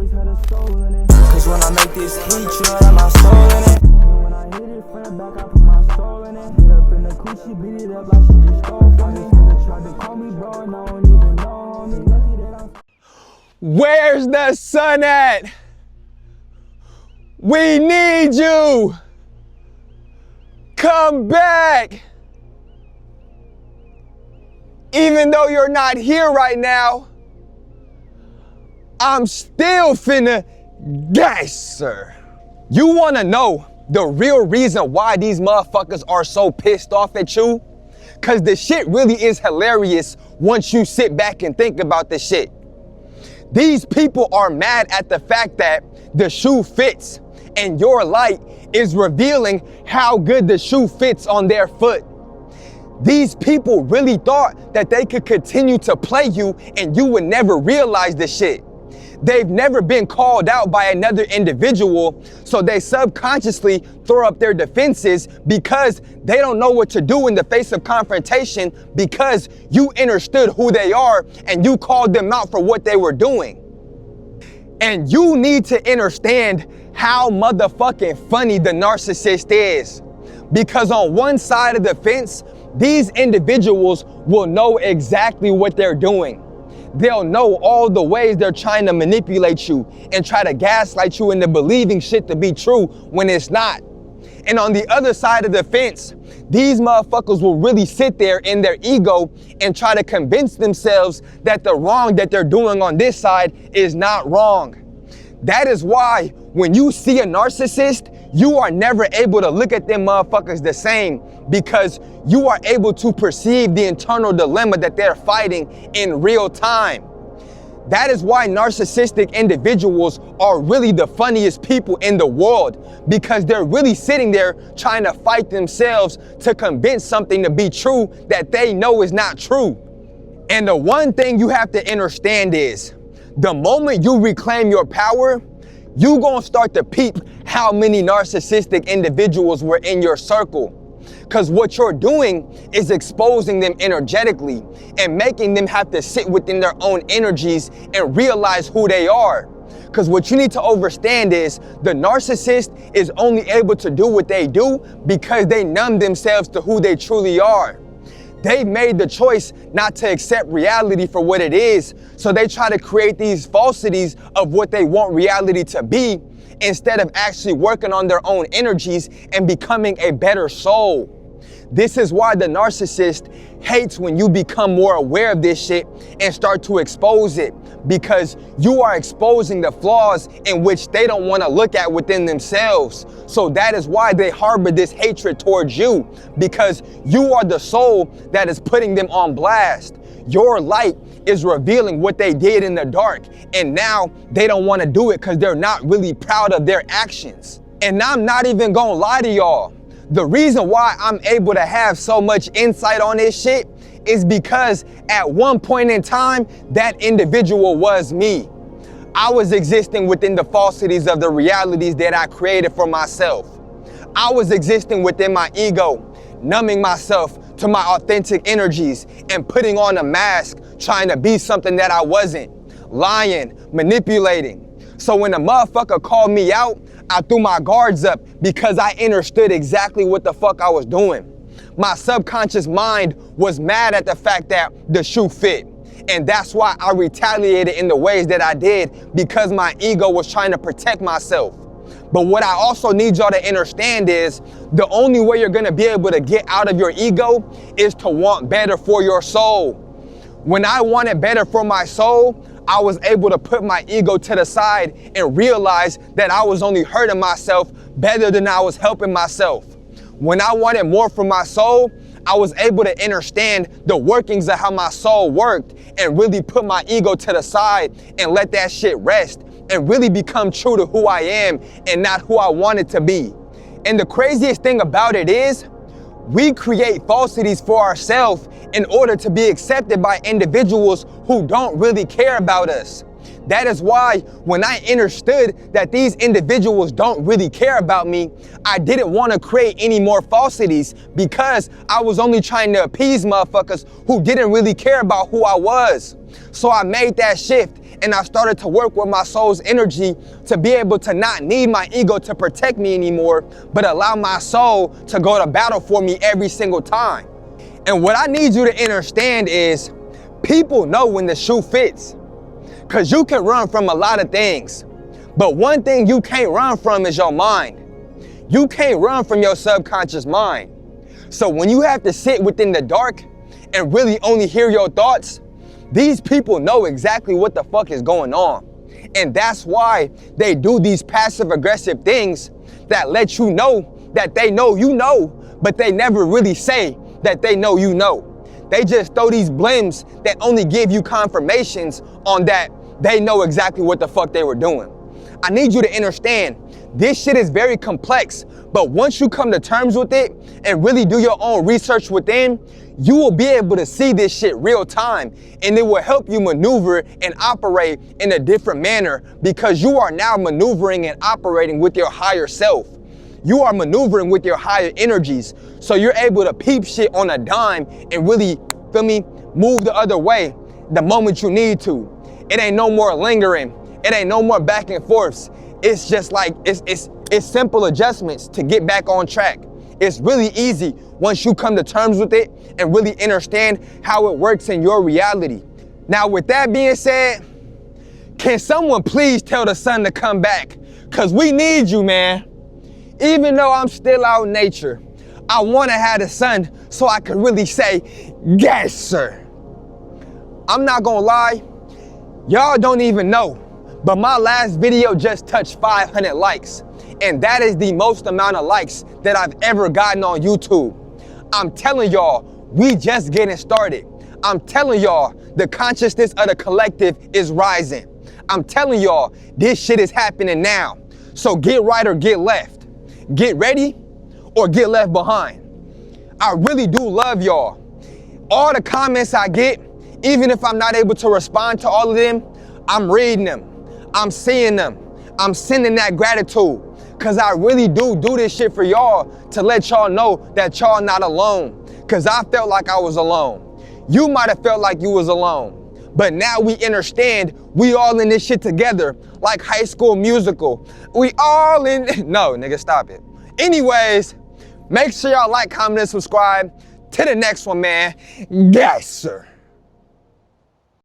always had a soul in it. Cause when I make this heat, you know that my soul in it. And when I hit it from the back, I put my soul in it. Hit up in the coochie, beat it up like she just stole from me. This nigga tried to call me bro, and I don't even know me. Lucky that I'm... Where's the sun at? We need you. Come back. Even though you're not here right now, I'm still finna gas her. You wanna know the real reason why these motherfuckers are so pissed off at you? Cause the shit really is hilarious once you sit back and think about the shit. These people are mad at the fact that the shoe fits and your light is revealing how good the shoe fits on their foot. These people really thought that they could continue to play you and you would never realize the shit. They've never been called out by another individual, so they subconsciously throw up their defenses because they don't know what to do in the face of confrontation because you understood who they are and you called them out for what they were doing. And you need to understand how motherfucking funny the narcissist is. Because on one side of the fence, these individuals will know exactly what they're doing. They'll know all the ways they're trying to manipulate you and try to gaslight you into believing shit to be true when it's not. And on the other side of the fence, these motherfuckers will really sit there in their ego and try to convince themselves that the wrong that they're doing on this side is not wrong. That is why when you see a narcissist, you are never able to look at them motherfuckers the same because you are able to perceive the internal dilemma that they're fighting in real time. That is why narcissistic individuals are really the funniest people in the world because they're really sitting there trying to fight themselves to convince something to be true that they know is not true. And the one thing you have to understand is the moment you reclaim your power, you gonna start to peep how many narcissistic individuals were in your circle. Because what you're doing is exposing them energetically and making them have to sit within their own energies and realize who they are. Because what you need to understand is the narcissist is only able to do what they do because they numb themselves to who they truly are. They've made the choice not to accept reality for what it is, so they try to create these falsities of what they want reality to be instead of actually working on their own energies and becoming a better soul. This is why the narcissist hates when you become more aware of this shit and start to expose it, because you are exposing the flaws in which they don't want to look at within themselves. So that is why they harbor this hatred towards you, because you are the soul that is putting them on blast. Your light is revealing what they did in the dark, and now they don't want to do it because they're not really proud of their actions. And I'm not even gonna lie to y'all. The reason why I'm able to have so much insight on this shit is because at one point in time, that individual was me. I was existing within the falsities of the realities that I created for myself. I was existing within my ego, numbing myself to my authentic energies and putting on a mask, trying to be something that I wasn't, lying, manipulating. So when a motherfucker called me out, I threw my guards up because I understood exactly what the fuck I was doing. My subconscious mind was mad at the fact that the shoe fit. And that's why I retaliated in the ways that I did, because my ego was trying to protect myself. But what I also need y'all to understand is the only way you're gonna be able to get out of your ego is to want better for your soul. When I wanted better for my soul, I was able to put my ego to the side and realize that I was only hurting myself better than I was helping myself. When I wanted more for my soul, I was able to understand the workings of how my soul worked and really put my ego to the side and let that shit rest and really become true to who I am and not who I wanted to be. And the craziest thing about it is, we create falsities for ourselves in order to be accepted by individuals who don't really care about us. That is why when I understood that these individuals don't really care about me, I didn't want to create any more falsities, because I was only trying to appease motherfuckers who didn't really care about who I was. So I made that shift and I started to work with my soul's energy to be able to not need my ego to protect me anymore, but allow my soul to go to battle for me every single time. And what I need you to understand is people know when the shoe fits, because you can run from a lot of things, but one thing you can't run from is your mind. You can't run from your subconscious mind. So when you have to sit within the dark and really only hear your thoughts, these people know exactly what the fuck is going on. And that's why they do these passive aggressive things that let you know that they know you know, but they never really say that they know you know. They just throw these blims that only give you confirmations on that they know exactly what the fuck they were doing. I need you to understand, this shit is very complex, but once you come to terms with it and really do your own research within, you will be able to see this shit real time, and it will help you maneuver and operate in a different manner, because you are now maneuvering and operating with your higher self. You are maneuvering with your higher energies, so you're able to peep shit on a dime and really, feel me, move the other way the moment you need to. It ain't no more lingering. It ain't no more back and forths. It's just like, it's simple adjustments to get back on track. It's really easy once you come to terms with it and really understand how it works in your reality. Now, with that being said, can someone please tell the sun to come back? Because we need you, man. Even though I'm still out in nature, I want to have the sun so I can really say, yes, sir. I'm not going to lie. Y'all don't even know, but my last video just touched 500 likes. And that is the most amount of likes that I've ever gotten on YouTube. I'm telling y'all, we just getting started. I'm telling y'all, the consciousness of the collective is rising. I'm telling y'all, this shit is happening now. So get right or get left. Get ready or get left behind. I really do love y'all. All the comments I get, even if I'm not able to respond to all of them, I'm reading them. I'm seeing them. I'm sending that gratitude. Cause I really do this shit for y'all to let y'all know that y'all not alone. Cause I felt like I was alone. You might have felt like you was alone. But now we understand we all in this shit together, like High School Musical. We all in, no, nigga, stop it. Anyways, make sure y'all like, comment, and subscribe. To the next one, man. Yes, sir.